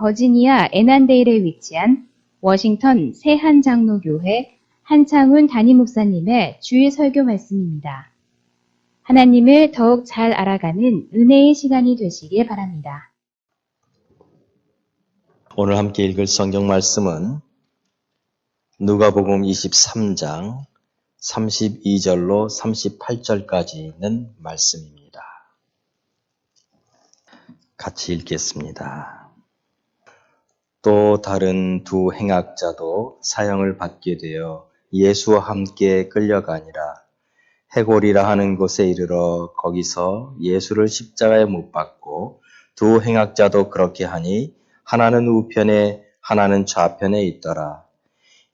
버지니아 애난데일에 위치한 워싱턴 새한장로교회 한창훈 담임목사님의 주일 설교 말씀입니다. 하나님을 더욱 잘 알아가는 은혜의 시간이 되시길 바랍니다. 오늘 함께 읽을 성경 말씀은 누가복음 23장 32절로 38절까지 있는 말씀입니다. 같이 읽겠습니다. 또 다른 두 행악자도 사형을 받게 되어 예수와 함께 끌려가니라. 해골이라 하는 곳에 이르러 거기서 예수를 십자가에 못 박고 두 행악자도 그렇게 하니 하나는 우편에 하나는 좌편에 있더라.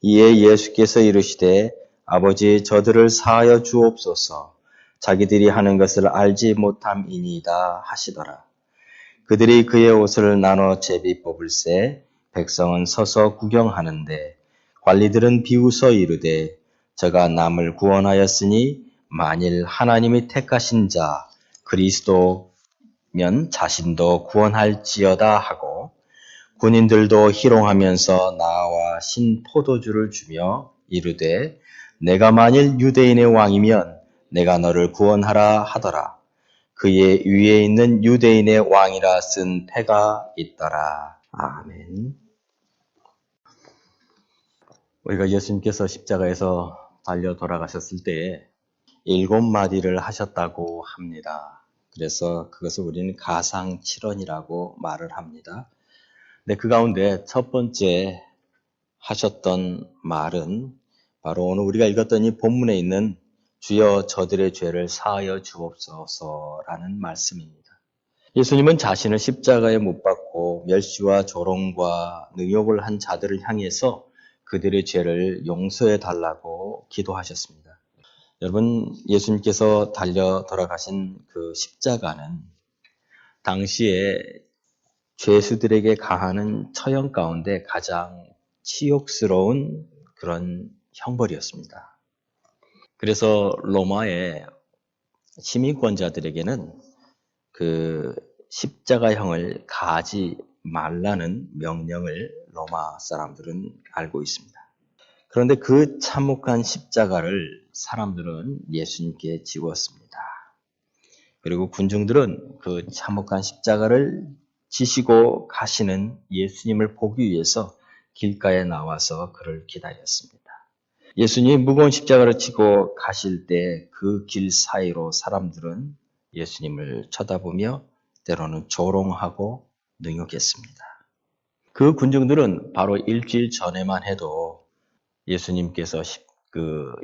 이에 예수께서 이르시되 아버지 저들을 사하여 주옵소서. 자기들이 하는 것을 알지 못함이니이다 하시더라. 그들이 그의 옷을 나눠 제비 뽑을새 백성은 서서 구경하는데 관리들은 비웃어 이르되 저가 남을 구원하였으니 만일 하나님이 택하신 자 그리스도면 자신도 구원할지어다 하고 군인들도 희롱하면서 나와 신 포도주를 주며 이르되 내가 만일 유대인의 왕이면 내가 너를 구원하라 하더라. 그의 위에 있는 유대인의 왕이라 쓴 패가 있더라. 아멘. 우리가 예수님께서 십자가에서 달려 돌아가셨을 때에 7마디를 하셨다고 합니다. 그래서 그것을 우리는 가상칠언이라고 말을 합니다. 근데 그 가운데 첫 번째 하셨던 말은 바로 오늘 우리가 읽었던 이 본문에 있는 주여 저들의 죄를 사하여 주옵소서라는 말씀입니다. 예수님은 자신을 십자가에 못 박고 멸시와 조롱과 능욕을 한 자들을 향해서 그들의 죄를 용서해 달라고 기도하셨습니다. 여러분, 예수님께서 달려 돌아가신 그 십자가는 당시에 죄수들에게 가하는 처형 가운데 가장 치욕스러운 그런 형벌이었습니다. 그래서 로마의 시민권자들에게는 그 십자가형을 가하지 말라는 명령을 로마 사람들은 알고 있습니다. 그런데 그 참혹한 십자가를 사람들은 예수님께 지웠습니다. 그리고 군중들은 그 참혹한 십자가를 지시고 가시는 예수님을 보기 위해서 길가에 나와서 그를 기다렸습니다. 예수님이 무거운 십자가를 지고 가실 때 그 길 사이로 사람들은 예수님을 쳐다보며 때로는 조롱하고 능욕했습니다. 그 군중들은 바로 일주일 전에만 해도 예수님께서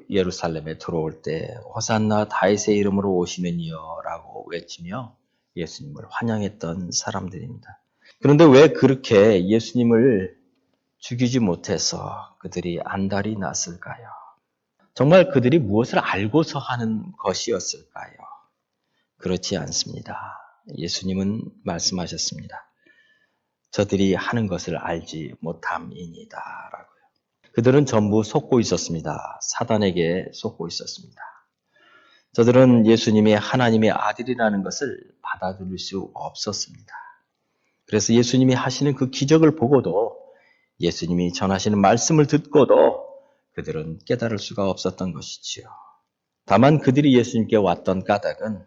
예루살렘에 들어올 때 호산나 다윗의 이름으로 오시는 이여라고 외치며 예수님을 환영했던 사람들입니다. 그런데 왜 그렇게 예수님을 죽이지 못해서 그들이 안달이 났을까요? 정말 그들이 무엇을 알고서 하는 것이었을까요? 그렇지 않습니다. 예수님은 말씀하셨습니다. 저들이 하는 것을 알지 못함이니이다 라고요. 그들은 전부 속고 있었습니다. 사단에게 속고 있었습니다. 저들은 예수님이 하나님의 아들이라는 것을 받아들일 수 없었습니다. 그래서 예수님이 하시는 그 기적을 보고도 예수님이 전하시는 말씀을 듣고도 그들은 깨달을 수가 없었던 것이지요. 다만 그들이 예수님께 왔던 까닭은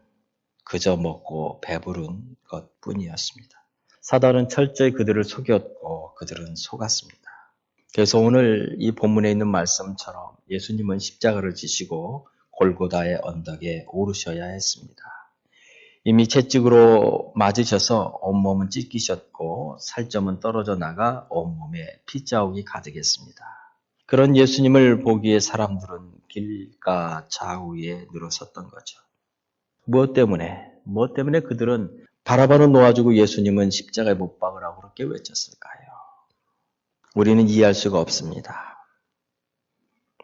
그저 먹고 배부른 것뿐이었습니다. 사단은 철저히 그들을 속였고 그들은 속았습니다. 그래서 오늘 이 본문에 있는 말씀처럼 예수님은 십자가를 지시고 골고다의 언덕에 오르셔야 했습니다. 이미 채찍으로 맞으셔서 온몸은 찢기셨고 살점은 떨어져 나가 온몸에 피자국이 가득했습니다. 그런 예수님을 보기에 사람들은 길가 좌우에 늘어섰던 거죠. 무엇 때문에 그들은 바라바로 놓아주고 예수님은 십자가에 못 박으라고 그렇게 외쳤을까요? 우리는 이해할 수가 없습니다.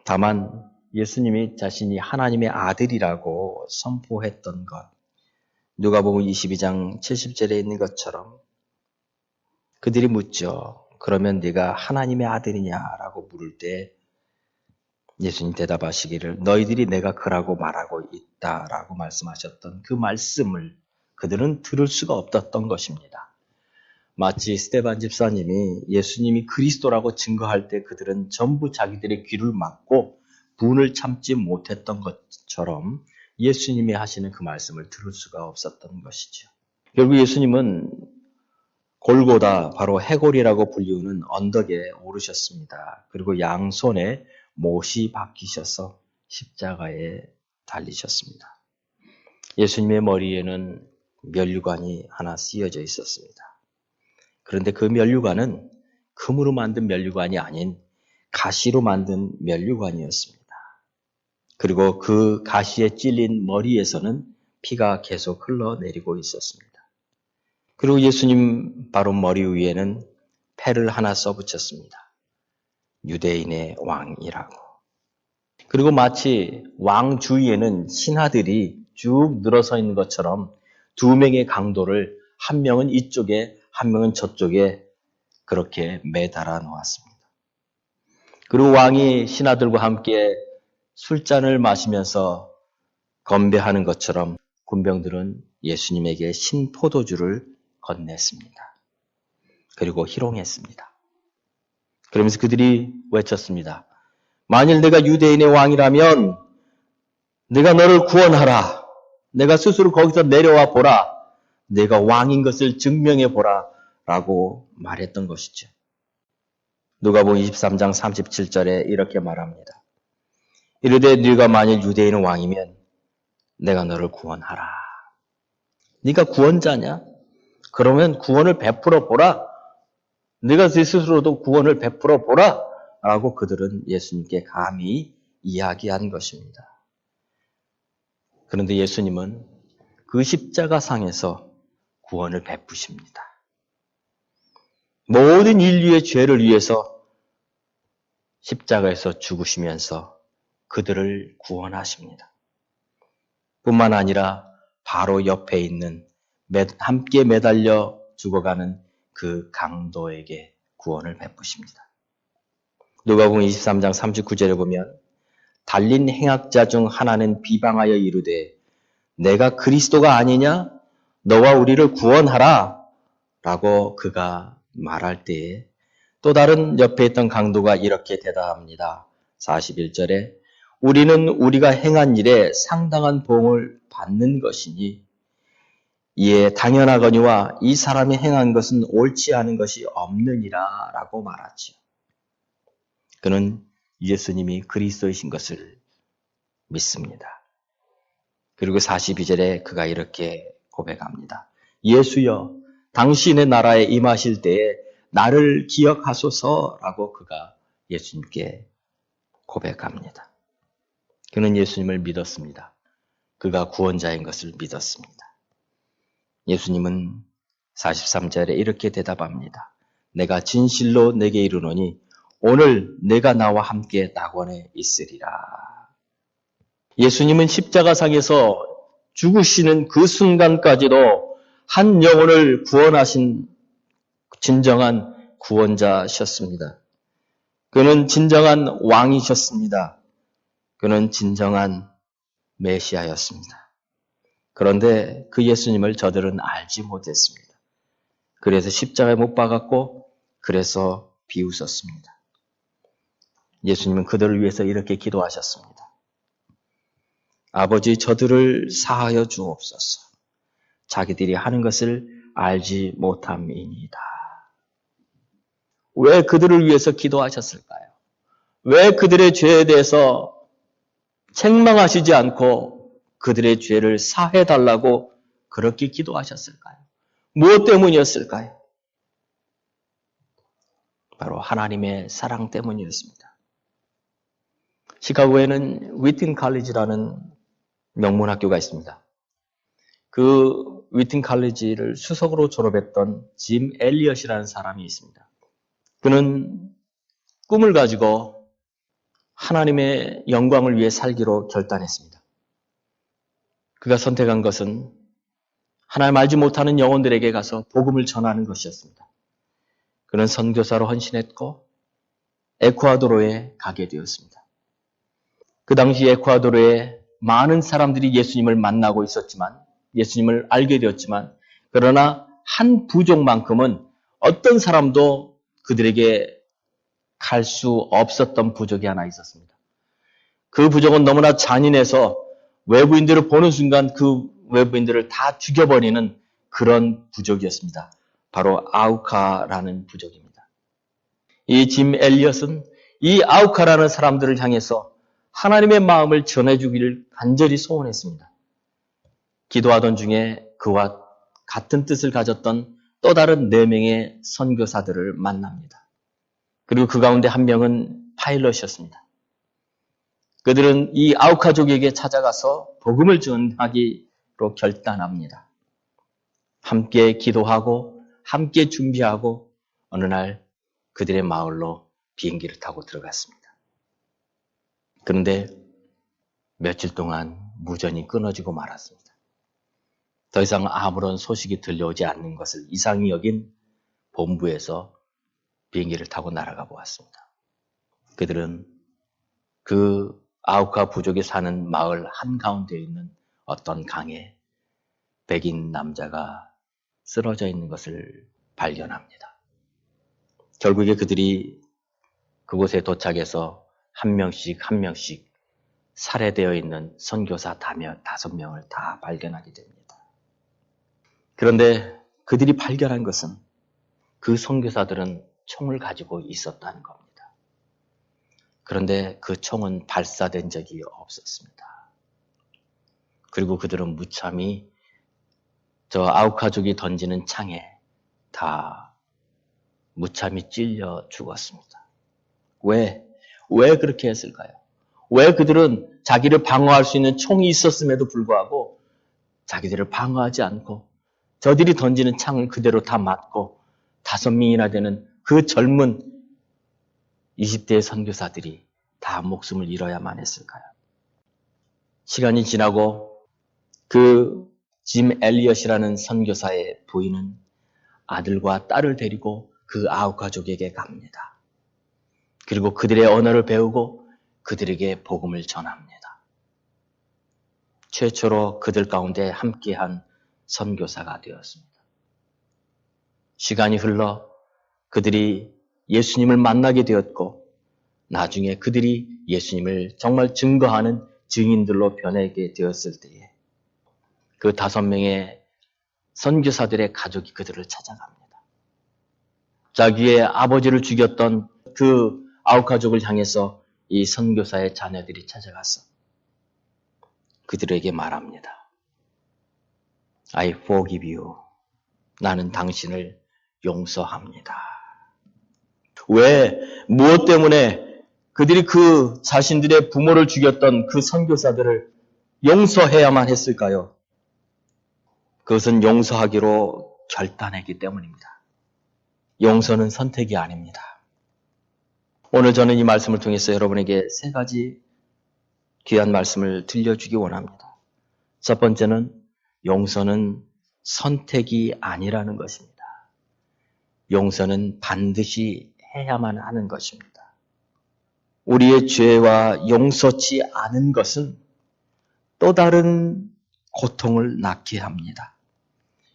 다만 예수님이 자신이 하나님의 아들이라고 선포했던 것, 누가복음 22장 70절에 있는 것처럼 그들이 묻죠. 그러면 네가 하나님의 아들이냐라고 물을 때 예수님 대답하시기를 너희들이 내가 그라고 말하고 있다라고 말씀하셨던 그 말씀을 그들은 들을 수가 없었던 것입니다. 마치 스데반 집사님이 예수님이 그리스도라고 증거할 때 그들은 전부 자기들의 귀를 막고 분을 참지 못했던 것처럼 예수님이 하시는 그 말씀을 들을 수가 없었던 것이죠. 결국 예수님은 골고다, 바로 해골이라고 불리우는 언덕에 오르셨습니다. 그리고 양손에 못이 박히셔서 십자가에 달리셨습니다. 예수님의 머리에는 면류관이 하나 쓰여져 있었습니다. 그런데 그 면류관은 금으로 만든 면류관이 아닌 가시로 만든 면류관이었습니다. 그리고 그 가시에 찔린 머리에서는 피가 계속 흘러내리고 있었습니다. 그리고 예수님 바로 머리 위에는 패를 하나 써붙였습니다. 유대인의 왕이라고. 그리고 마치 왕 주위에는 신하들이 쭉 늘어서 있는 것처럼 두 명의 강도를 한 명은 이쪽에 한 명은 저쪽에 그렇게 매달아 놓았습니다. 그리고 왕이 신하들과 함께 술잔을 마시면서 건배하는 것처럼 군병들은 예수님에게 신포도주를 건넸습니다. 그리고 희롱했습니다. 그러면서 그들이 외쳤습니다. 만일 내가 유대인의 왕이라면 내가 너를 구원하라. 내가 스스로 거기서 내려와 보라. 내가 왕인 것을 증명해 보라. 라고 말했던 것이죠. 누가복음 23장 37절에 이렇게 말합니다. 이르되 네가 만일 유대인의 왕이면 내가 너를 구원하라. 네가 구원자냐? 그러면 구원을 베풀어 보라. 네가 네 스스로도 구원을 베풀어 보라. 라고 그들은 예수님께 감히 이야기한 것입니다. 그런데 예수님은 그 십자가상에서 구원을 베푸십니다. 모든 인류의 죄를 위해서 십자가에서 죽으시면서 그들을 구원하십니다. 뿐만 아니라 바로 옆에 있는 함께 매달려 죽어가는 그 강도에게 구원을 베푸십니다. 누가복음 23장 39절에 보면 달린 행악자 중 하나는 비방하여 이르되 내가 그리스도가 아니냐? 너와 우리를 구원하라 라고 그가 말할 때에 또 다른 옆에 있던 강도가 이렇게 대답합니다. 41절에 우리는 우리가 행한 일에 상당한 보응을 받는 것이니 이에 당연하거니와 이 사람이 행한 것은 옳지 않은 것이 없느니라 라고 말하지요. 그는 예수님이 그리스도이신 것을 믿습니다. 그리고 42절에 그가 이렇게 고백합니다. 예수여, 당신의 나라에 임하실 때에 나를 기억하소서라고 그가 예수님께 고백합니다. 그는 예수님을 믿었습니다. 그가 구원자인 것을 믿었습니다. 예수님은 43절에 이렇게 대답합니다. 내가 진실로 내게 이르노니 오늘 내가 나와 함께 낙원에 있으리라. 예수님은 십자가상에서 죽으시는 그 순간까지도 한 영혼을 구원하신 진정한 구원자셨습니다. 그는 진정한 왕이셨습니다. 그는 진정한 메시아였습니다. 그런데 그 예수님을 저들은 알지 못했습니다. 그래서 십자가에 못 박았고 그래서 비웃었습니다. 예수님은 그들을 위해서 이렇게 기도하셨습니다. 아버지, 저들을 사하여 주옵소서. 자기들이 하는 것을 알지 못함이니이다. 왜 그들을 위해서 기도하셨을까요? 왜 그들의 죄에 대해서 책망하시지 않고 그들의 죄를 사해달라고 그렇게 기도하셨을까요? 무엇 때문이었을까요? 바로 하나님의 사랑 때문이었습니다. 시카고에는 위튼 칼리지라는 명문학교가 있습니다. 그 위튼 칼리지를 수석으로 졸업했던 짐 엘리엇이라는 사람이 있습니다. 그는 꿈을 가지고 하나님의 영광을 위해 살기로 결단했습니다. 그가 선택한 것은 하나님 알지 못하는 영혼들에게 가서 복음을 전하는 것이었습니다. 그는 선교사로 헌신했고 에콰도르에 가게 되었습니다. 그 당시 에콰도르에 많은 사람들이 예수님을 만나고 있었지만, 예수님을 알게 되었지만, 그러나 한 부족만큼은 어떤 사람도 그들에게 갈 수 없었던 부족이 하나 있었습니다. 그 부족은 너무나 잔인해서 외부인들을 보는 순간 그 외부인들을 다 죽여버리는 그런 부족이었습니다. 바로 아우카라는 부족입니다. 이 짐 엘리엇은 이 아우카라는 사람들을 향해서 하나님의 마음을 전해주기를 간절히 소원했습니다. 기도하던 중에 그와 같은 뜻을 가졌던 또 다른 4명의 선교사들을 만납니다. 그리고 그 가운데 한 명은 파일럿이었습니다. 그들은 이 아우카족에게 찾아가서 복음을 전하기로 결단합니다. 함께 기도하고 함께 준비하고 어느 날 그들의 마을로 비행기를 타고 들어갔습니다. 그런데 며칠 동안 무전이 끊어지고 말았습니다. 더 이상 아무런 소식이 들려오지 않는 것을 이상히 여긴 본부에서 비행기를 타고 날아가 보았습니다. 그들은 그 아우카 부족이 사는 마을 한가운데에 있는 어떤 강에 백인 남자가 쓰러져 있는 것을 발견합니다. 결국에 그들이 그곳에 도착해서 한 명씩 살해되어 있는 선교사 5명을 다 발견하게 됩니다. 그런데 그들이 발견한 것은 그 선교사들은 총을 가지고 있었다는 겁니다. 그런데 그 총은 발사된 적이 없었습니다. 그리고 그들은 무참히 저 아우카족이 던지는 창에 다 무참히 찔려 죽었습니다. 왜 그렇게 했을까요? 왜 그들은 자기를 방어할 수 있는 총이 있었음에도 불구하고 자기들을 방어하지 않고 저들이 던지는 창을 그대로 다 맞고 5명이나 되는 그 젊은 20대의 선교사들이 다 목숨을 잃어야만 했을까요? 시간이 지나고 그 짐 엘리엇이라는 선교사의 부인은 아들과 딸을 데리고 그 아우카족에게 갑니다. 그리고 그들의 언어를 배우고 그들에게 복음을 전합니다. 최초로 그들 가운데 함께한 선교사가 되었습니다. 시간이 흘러 그들이 예수님을 만나게 되었고 나중에 그들이 예수님을 정말 증거하는 증인들로 변하게 되었을 때에 그 5명의 선교사들의 가족이 그들을 찾아갑니다. 자기의 아버지를 죽였던 그 아우카족을 향해서 이 선교사의 자녀들이 찾아가서 그들에게 말합니다. I forgive you. 나는 당신을 용서합니다. 왜? 무엇 때문에 그들이 그 자신들의 부모를 죽였던 그 선교사들을 용서해야만 했을까요? 그것은 용서하기로 결단했기 때문입니다. 용서는 선택이 아닙니다. 오늘 저는 이 말씀을 통해서 여러분에게 3가지 귀한 말씀을 들려주기 원합니다. 첫 번째는 용서는 선택이 아니라는 것입니다. 용서는 반드시 해야만 하는 것입니다. 우리의 죄와 용서치 않은 것은 또 다른 고통을 낳게 합니다.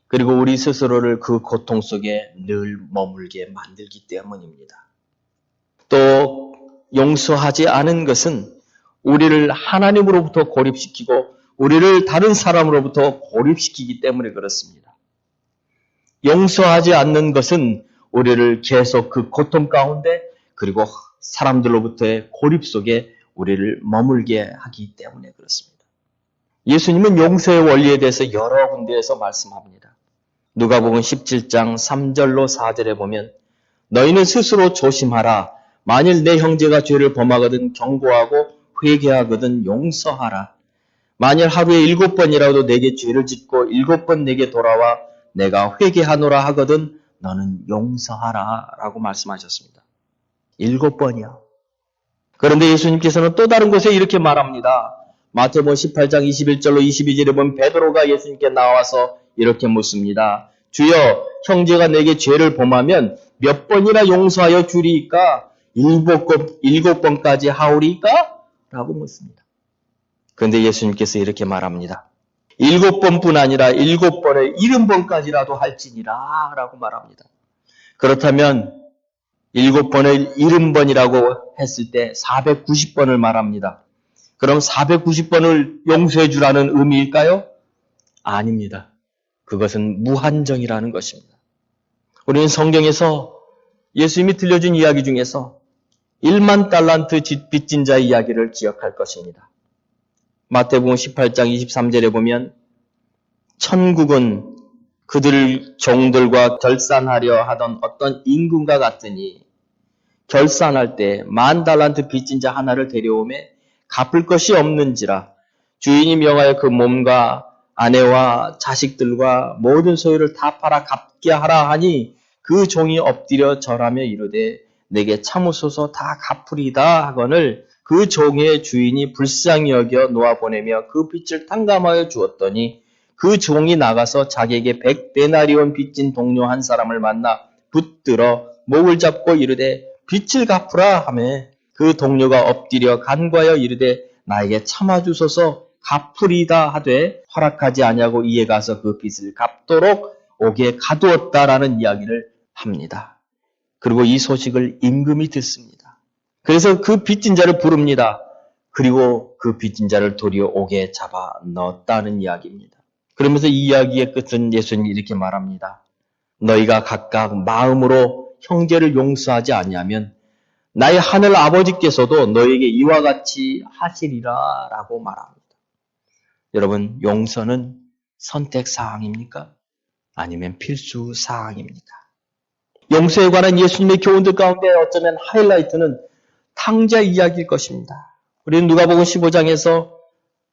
그리고 우리 스스로를 그 고통 속에 늘 머물게 만들기 때문입니다. 또 용서하지 않은 것은 우리를 하나님으로부터 고립시키고 우리를 다른 사람으로부터 고립시키기 때문에 그렇습니다. 용서하지 않는 것은 우리를 계속 그 고통 가운데 그리고 사람들로부터의 고립 속에 우리를 머물게 하기 때문에 그렇습니다. 예수님은 용서의 원리에 대해서 여러 군데에서 말씀합니다. 누가복음 17장 3절로 4절에 보면 너희는 스스로 조심하라. 만일 내 형제가 죄를 범하거든 경고하고 회개하거든 용서하라. 만일 하루에 7번이라도 내게 죄를 짓고 7번 내게 돌아와 내가 회개하노라 하거든 너는 용서하라 라고 말씀하셨습니다. 7번이요. 그런데 예수님께서는 또 다른 곳에 이렇게 말합니다. 마태복음 18장 21절로 22절에 보면 베드로가 예수님께 나와서 이렇게 묻습니다. 주여, 형제가 내게 죄를 범하면 몇 번이나 용서하여 주리이까? 7번까지 하오리이까? 라고 묻습니다. 그런데 예수님께서 이렇게 말합니다. 7번뿐 아니라 7번에 70번까지라도 할지니라 라고 말합니다. 그렇다면 7번을 70번이라고 했을 때 490번을 말합니다. 그럼 490번을 용서해 주라는 의미일까요? 아닙니다. 그것은 무한정이라는 것입니다. 우리는 성경에서 예수님이 들려준 이야기 중에서 1만 달란트 빚진 자의 이야기를 기억할 것입니다. 마태복음 18장 23절에 보면 천국은 그들 종들과 결산하려 하던 어떤 임금과 같으니 결산할 때 10,000달란트 빚진 자 하나를 데려오매 갚을 것이 없는지라 주인이 명하여 그 몸과 아내와 자식들과 모든 소유를 다 팔아 갚게 하라 하니 그 종이 엎드려 절하며 이르되 내게 참으소서 다 갚으리다 하거늘 그 종의 주인이 불쌍히 여겨 놓아보내며 그 빚을 탕감하여 주었더니 그 종이 나가서 자기에게 100데나리온 빚진 동료 한 사람을 만나 붙들어 목을 잡고 이르되 빚을 갚으라 하며 그 동료가 엎드려 간구하여 이르되 나에게 참아주소서 갚으리다 하되 허락하지 아니하고 이에 가서 그 빚을 갚도록 옥에 가두었다라는 이야기를 합니다. 그리고 이 소식을 임금이 듣습니다. 그래서 그 빚진 자를 부릅니다. 그리고 그 빚진 자를 도리어 옥에 잡아 넣었다는 이야기입니다. 그러면서 이 이야기의 끝은 예수님이 이렇게 말합니다. 너희가 각각 마음으로 형제를 용서하지 아니하면 나의 하늘 아버지께서도 너에게 이와 같이 하시리라 라고 말합니다. 여러분, 용서는 선택사항입니까? 아니면 필수사항입니까? 용서에 관한 예수님의 교훈들 가운데 어쩌면 하이라이트는 탕자 이야기일 것입니다. 우리는 누가복음 15장에서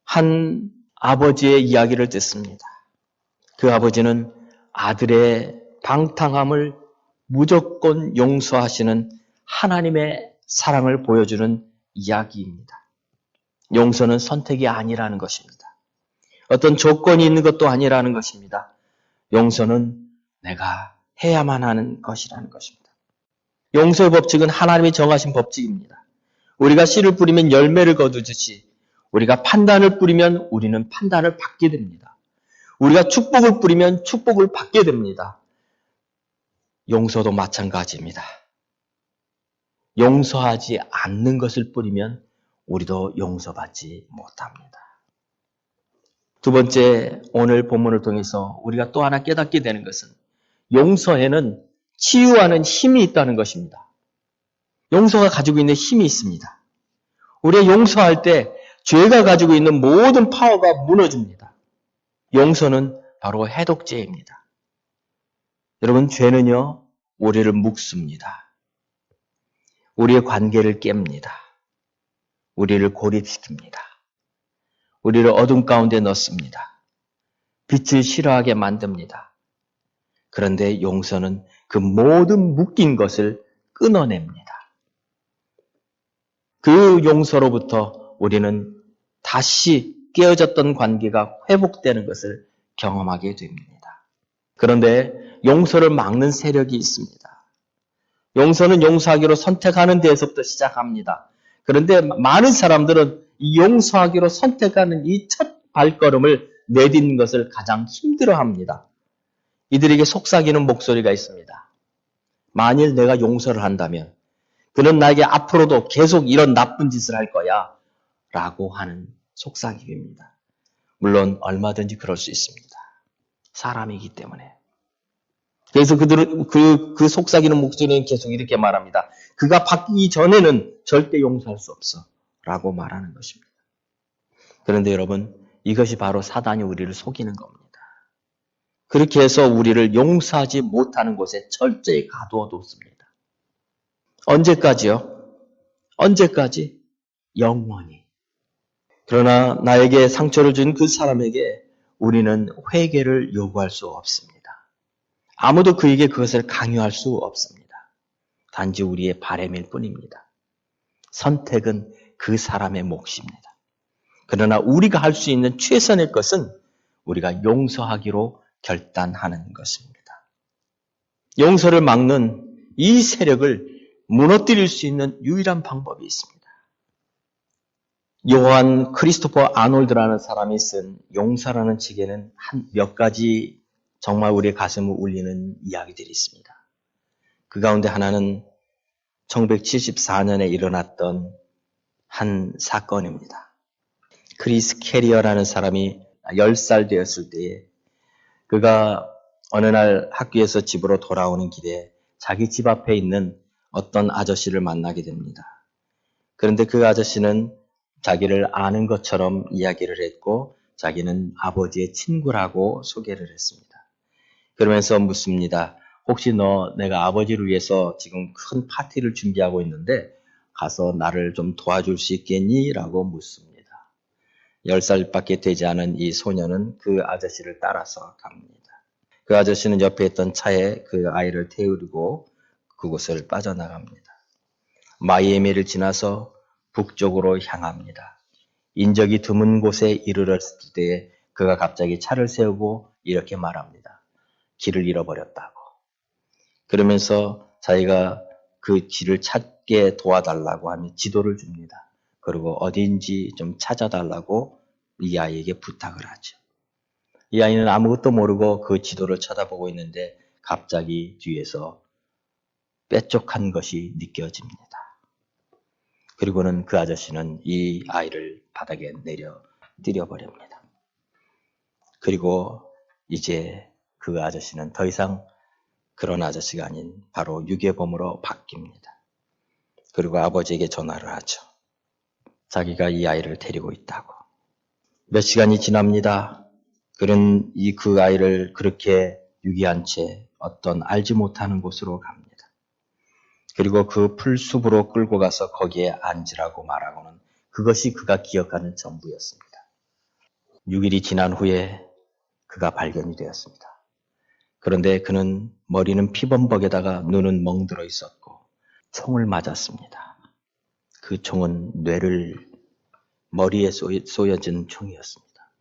한 아버지의 이야기를 듣습니다. 그 아버지는 아들의 방탕함을 무조건 용서하시는 하나님의 사랑을 보여주는 이야기입니다. 용서는 선택이 아니라는 것입니다. 어떤 조건이 있는 것도 아니라는 것입니다. 용서는 내가 해야만 하는 것이라는 것입니다. 용서의 법칙은 하나님이 정하신 법칙입니다. 우리가 씨를 뿌리면 열매를 거두듯이 우리가 판단을 뿌리면 우리는 판단을 받게 됩니다. 우리가 축복을 뿌리면 축복을 받게 됩니다. 용서도 마찬가지입니다. 용서하지 않는 것을 뿌리면 우리도 용서받지 못합니다. 두 번째, 오늘 본문을 통해서 우리가 또 하나 깨닫게 되는 것은 용서에는 치유하는 힘이 있다는 것입니다. 용서가 가지고 있는 힘이 있습니다. 우리가 용서할 때 죄가 가지고 있는 모든 파워가 무너집니다. 용서는 바로 해독제입니다. 여러분, 죄는요, 우리를 묶습니다. 우리의 관계를 깹니다. 우리를 고립시킵니다. 우리를 어둠 가운데 넣습니다. 빛을 싫어하게 만듭니다. 그런데 용서는 그 모든 묶인 것을 끊어냅니다. 그 용서로부터 우리는 다시 깨어졌던 관계가 회복되는 것을 경험하게 됩니다. 그런데 용서를 막는 세력이 있습니다. 용서는 용서하기로 선택하는 데에서부터 시작합니다. 그런데 많은 사람들은 이 용서하기로 선택하는 이 첫 발걸음을 내딛는 것을 가장 힘들어합니다. 이들에게 속삭이는 목소리가 있습니다. 만일 내가 용서를 한다면 그는 나에게 앞으로도 계속 이런 나쁜 짓을 할 거야 라고 하는 속삭임입니다. 물론 얼마든지 그럴 수 있습니다. 사람이기 때문에. 그래서 그들은 그 속삭이는 목소리는 계속 이렇게 말합니다. 그가 바뀌기 전에는 절대 용서할 수 없어 라고 말하는 것입니다. 그런데 여러분, 이것이 바로 사단이 우리를 속이는 겁니다. 그렇게 해서 우리를 용서하지 못하는 곳에 철저히 가두어 뒀습니다. 언제까지요? 언제까지? 영원히. 그러나 나에게 상처를 준 그 사람에게 우리는 회개를 요구할 수 없습니다. 아무도 그에게 그것을 강요할 수 없습니다. 단지 우리의 바람일 뿐입니다. 선택은 그 사람의 몫입니다. 그러나 우리가 할 수 있는 최선의 것은 우리가 용서하기로 결단하는 것입니다. 용서를 막는 이 세력을 무너뜨릴 수 있는 유일한 방법이 있습니다. 요한 크리스토퍼 아놀드라는 사람이 쓴 용서라는 책에는 한 몇 가지 정말 우리의 가슴을 울리는 이야기들이 있습니다. 그 가운데 하나는 1974년에 일어났던 한 사건입니다. 크리스 캐리어라는 사람이 10살 되었을 때에 그가 어느 날 학교에서 집으로 돌아오는 길에 자기 집 앞에 있는 어떤 아저씨를 만나게 됩니다. 그런데 그 아저씨는 자기를 아는 것처럼 이야기를 했고 자기는 아버지의 친구라고 소개를 했습니다. 그러면서 묻습니다. 혹시 내가 아버지를 위해서 지금 큰 파티를 준비하고 있는데 가서 나를 좀 도와줄 수 있겠니? 라고 묻습니다. 10살밖에 되지 않은 이 소녀는 그 아저씨를 따라서 갑니다. 그 아저씨는 옆에 있던 차에 그 아이를 태우고 그곳을 빠져나갑니다. 마이애미를 지나서 북쪽으로 향합니다. 인적이 드문 곳에 이르렀을 때에 그가 갑자기 차를 세우고 이렇게 말합니다. 길을 잃어버렸다고. 그러면서 자기가 그 길을 찾게 도와달라고 하며 지도를 줍니다. 그리고 어딘지 좀 찾아달라고 이 아이에게 부탁을 하죠. 이 아이는 아무것도 모르고 그 지도를 쳐다보고 있는데 갑자기 뒤에서 뾰족한 것이 느껴집니다. 그리고는 그 아저씨는 이 아이를 바닥에 내려 때려버립니다. 그리고 이제 그 아저씨는 더 이상 그런 아저씨가 아닌 바로 유괴범으로 바뀝니다. 그리고 아버지에게 전화를 하죠. 자기가 이 아이를 데리고 있다고. 몇 시간이 지납니다. 그는 그 아이를 그렇게 유기한 채 어떤 알지 못하는 곳으로 갑니다. 그리고 그 풀숲으로 끌고 가서 거기에 앉으라고 말하고는 그것이 그가 기억하는 전부였습니다. 6일이 지난 후에 그가 발견이 되었습니다. 그런데 그는 머리는 피범벅에다가 눈은 멍들어 있었고 총을 맞았습니다. 그 총은 머리에 쏘여진 총이었습니다.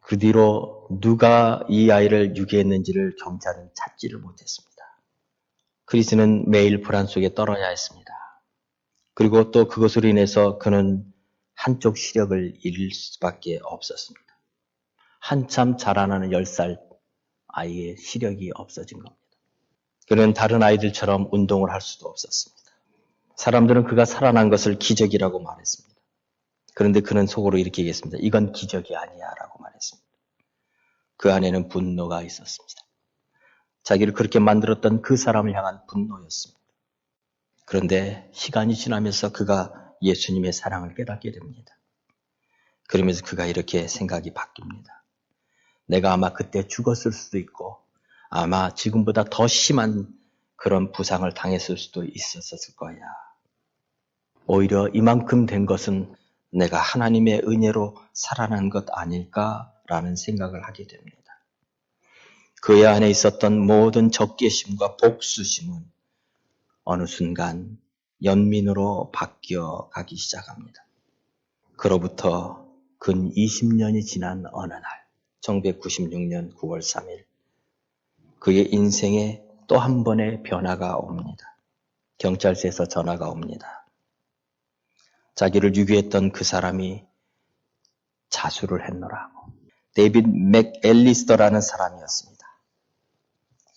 그 뒤로 누가 이 아이를 유기했는지를 경찰은 찾지를 못했습니다. 크리스는 매일 불안 속에 떨어야 했습니다. 그리고 또 그것으로 인해서 그는 한쪽 시력을 잃을 수밖에 없었습니다. 한참 자라나는 10살 아이의 시력이 없어진 겁니다. 그는 다른 아이들처럼 운동을 할 수도 없었습니다. 사람들은 그가 살아난 것을 기적이라고 말했습니다. 그런데 그는 속으로 이렇게 얘기했습니다. 이건 기적이 아니야 라고 말했습니다. 그 안에는 분노가 있었습니다. 자기를 그렇게 만들었던 그 사람을 향한 분노였습니다. 그런데 시간이 지나면서 그가 예수님의 사랑을 깨닫게 됩니다. 그러면서 그가 이렇게 생각이 바뀝니다. 내가 아마 그때 죽었을 수도 있고 아마 지금보다 더 심한 그런 부상을 당했을 수도 있었을 거야. 오히려 이만큼 된 것은 내가 하나님의 은혜로 살아난 것 아닐까라는 생각을 하게 됩니다. 그의 안에 있었던 모든 적개심과 복수심은 어느 순간 연민으로 바뀌어 가기 시작합니다. 그로부터 근 20년이 지난 어느 날 1996년 9월 3일 그의 인생에 또 한 번의 변화가 옵니다. 경찰서에서 전화가 옵니다. 자기를 유기했던 그 사람이 자수를 했노라고. 데이빗 맥앨리스터라는 사람이었습니다.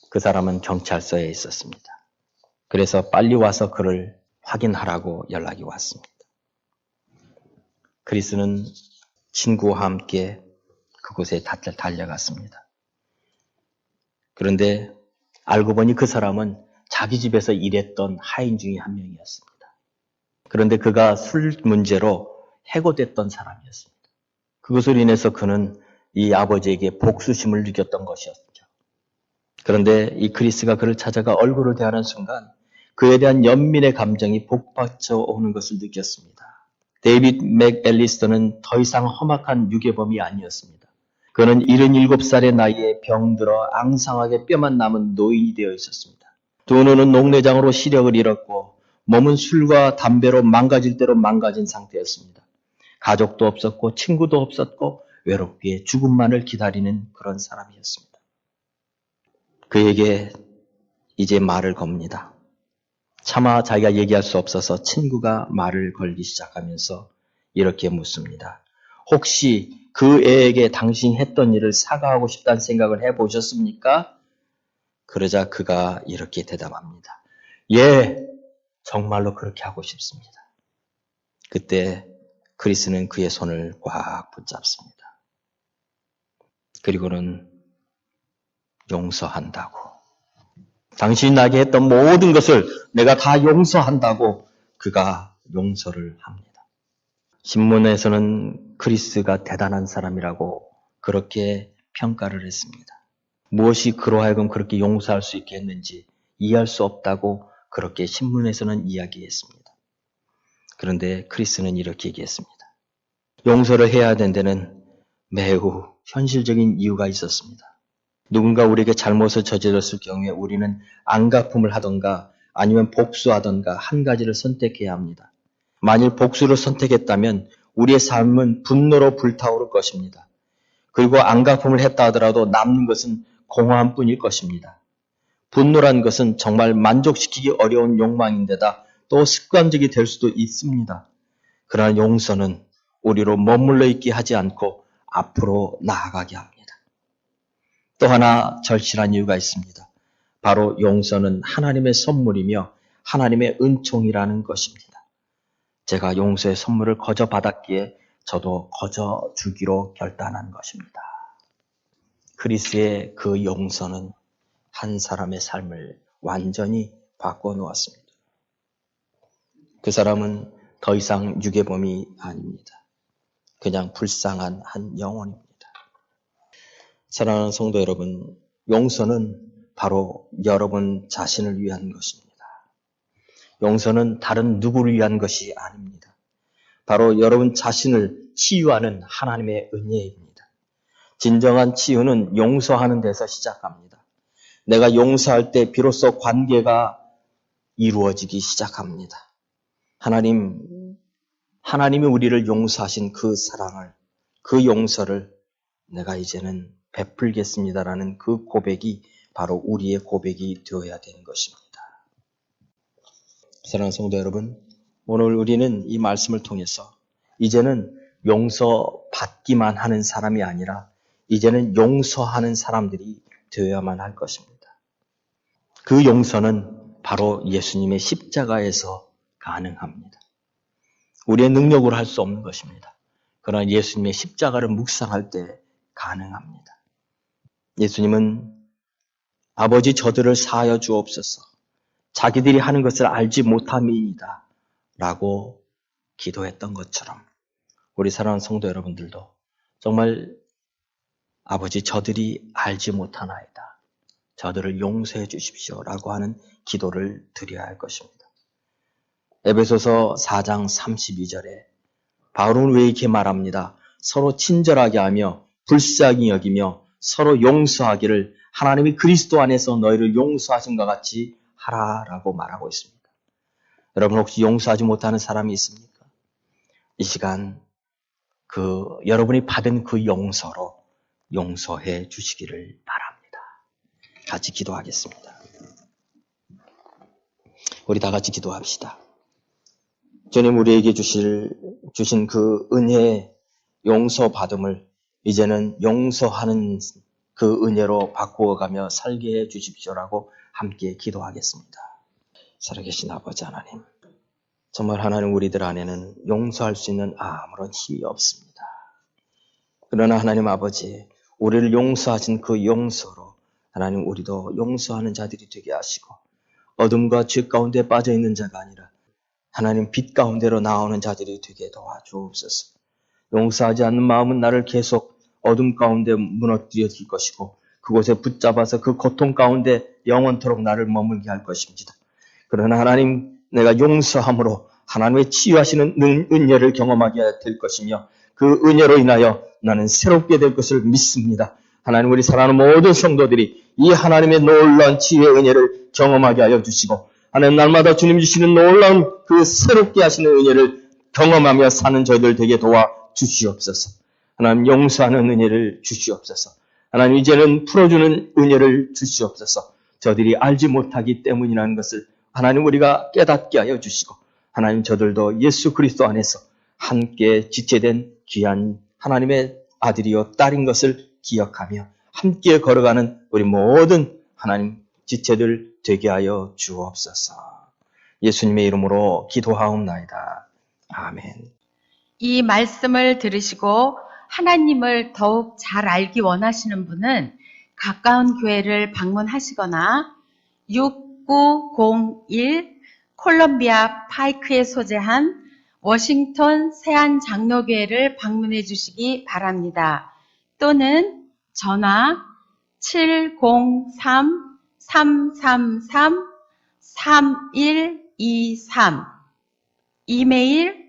그 사람은 경찰서에 있었습니다. 그래서 빨리 와서 그를 확인하라고 연락이 왔습니다. 크리스는 친구와 함께 그곳에 달려갔습니다. 그런데 알고 보니 그 사람은 자기 집에서 일했던 하인 중에 한 명이었습니다. 그런데 그가 술 문제로 해고됐던 사람이었습니다. 그것으로 인해서 그는 이 아버지에게 복수심을 느꼈던 것이었죠. 그런데 이 크리스가 그를 찾아가 얼굴을 대하는 순간 그에 대한 연민의 감정이 복받쳐 오는 것을 느꼈습니다. 데이빗 맥앨리스터는 더 이상 험악한 유괴범이 아니었습니다. 그는 77살의 나이에 병들어 앙상하게 뼈만 남은 노인이 되어 있었습니다. 두 눈은 녹내장으로 시력을 잃었고 몸은 술과 담배로 망가질 대로 망가진 상태였습니다. 가족도 없었고 친구도 없었고 외롭게 죽음만을 기다리는 그런 사람이었습니다. 그에게 이제 말을 겁니다. 차마 자기가 얘기할 수 없어서 친구가 말을 걸기 시작하면서 이렇게 묻습니다. 혹시 그 애에게 당신이 했던 일을 사과하고 싶다는 생각을 해보셨습니까? 그러자 그가 이렇게 대답합니다. 예, 정말로 그렇게 하고 싶습니다. 그때 크리스는 그의 손을 꽉 붙잡습니다. 그리고는 용서한다고. 당신이 나에게 했던 모든 것을 내가 다 용서한다고 그가 용서를 합니다. 신문에서는 크리스가 대단한 사람이라고 그렇게 평가를 했습니다. 무엇이 그로 하여금 그렇게 용서할 수 있게 했는지 이해할 수 없다고 그렇게 신문에서는 이야기했습니다. 그런데 크리스는 이렇게 얘기했습니다. 용서를 해야 된 데는 매우 현실적인 이유가 있었습니다. 누군가 우리에게 잘못을 저질렀을 경우에 우리는 안갚음을 하던가 아니면 복수하던가 한 가지를 선택해야 합니다. 만일 복수를 선택했다면 우리의 삶은 분노로 불타오를 것입니다. 그리고 안갚음을 했다 하더라도 남는 것은 공허함뿐일 것입니다. 분노란 것은 정말 만족시키기 어려운 욕망인데다 또 습관적이 될 수도 있습니다. 그러나 용서는 우리로 머물러 있게 하지 않고 앞으로 나아가게 합니다. 또 하나 절실한 이유가 있습니다. 바로 용서는 하나님의 선물이며 하나님의 은총이라는 것입니다. 제가 용서의 선물을 거저 받았기에 저도 거저 주기로 결단한 것입니다. 그리스의 그 용서는 한 사람의 삶을 완전히 바꿔놓았습니다. 그 사람은 더 이상 유괴범이 아닙니다. 그냥 불쌍한 한 영혼입니다. 사랑하는 성도 여러분, 용서는 바로 여러분 자신을 위한 것입니다. 용서는 다른 누구를 위한 것이 아닙니다. 바로 여러분 자신을 치유하는 하나님의 은혜입니다. 진정한 치유는 용서하는 데서 시작합니다. 내가 용서할 때 비로소 관계가 이루어지기 시작합니다. 하나님이 우리를 용서하신 그 사랑을, 그 용서를 내가 이제는 베풀겠습니다라는 그 고백이 바로 우리의 고백이 되어야 되는 것입니다. 사랑하는 성도 여러분, 오늘 우리는 이 말씀을 통해서 이제는 용서받기만 하는 사람이 아니라 이제는 용서하는 사람들이 되어야만 할 것입니다. 그 용서는 바로 예수님의 십자가에서 가능합니다. 우리의 능력으로 할 수 없는 것입니다. 그러나 예수님의 십자가를 묵상할 때 가능합니다. 예수님은 아버지 저들을 사하여 주옵소서. 자기들이 하는 것을 알지 못함이니이다 라고 기도했던 것처럼 우리 사랑하는 성도 여러분들도 정말 아버지 저들이 알지 못하나이다. 저들을 용서해 주십시오 라고 하는 기도를 드려야 할 것입니다. 에베소서 4장 32절에 바울은 왜 이렇게 말합니다. 서로 친절하게 하며 불쌍히 여기며 서로 용서하기를 하나님이 그리스도 안에서 너희를 용서하신 것 같이 하라라고 말하고 있습니다. 여러분 혹시 용서하지 못하는 사람이 있습니까? 이 시간 여러분이 받은 그 용서로 용서해 주시기를 바랍니다. 같이 기도하겠습니다. 우리 다 같이 기도합시다. 주님 우리에게 주신 그 은혜의 용서받음을 이제는 용서하는 그 은혜로 바꾸어가며 살게 해 주십시오라고 함께 기도하겠습니다. 살아계신 아버지 하나님, 정말 하나님 우리들 안에는 용서할 수 있는 아무런 힘이 없습니다. 그러나 하나님 아버지, 우리를 용서하신 그 용서로 하나님 우리도 용서하는 자들이 되게 하시고 어둠과 죄 가운데 빠져있는 자가 아니라 하나님 빛 가운데로 나오는 자들이 되게 도와주옵소서. 용서하지 않는 마음은 나를 계속 어둠 가운데 무너뜨려질 것이고 그곳에 붙잡아서 그 고통 가운데 영원토록 나를 머물게 할 것입니다. 그러나 하나님, 내가 용서함으로 하나님의 치유하시는 은혜를 경험하게 될 것이며 그 은혜로 인하여 나는 새롭게 될 것을 믿습니다. 하나님, 우리 사랑하는 모든 성도들이 이 하나님의 놀라운 치유의 은혜를 경험하게 하여 주시고 하나님, 날마다 주님 주시는 놀라운 그 새롭게 하시는 은혜를 경험하며 사는 저희들 되게 도와 주시옵소서. 하나님, 용서하는 은혜를 주시옵소서. 하나님, 이제는 풀어주는 은혜를 주시옵소서. 저들이 알지 못하기 때문이라는 것을 하나님 우리가 깨닫게 하여 주시고 하나님, 저들도 예수 그리스도 안에서 함께 지체된 귀한 하나님의 아들이요 딸인 것을 기억하며 함께 걸어가는 우리 모든 하나님 지체들 되게 하여 주옵소서. 예수님의 이름으로 기도하옵나이다. 아멘. 이 말씀을 들으시고 하나님을 더욱 잘 알기 원하시는 분은 가까운 교회를 방문하시거나 6901 콜롬비아 파이크에 소재한 워싱턴 세안장로교회를 방문해 주시기 바랍니다. 또는 전화 703-333-3123 이메일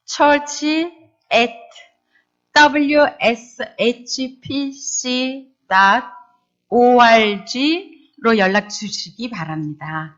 church@wshpc.org로 연락 주시기 바랍니다.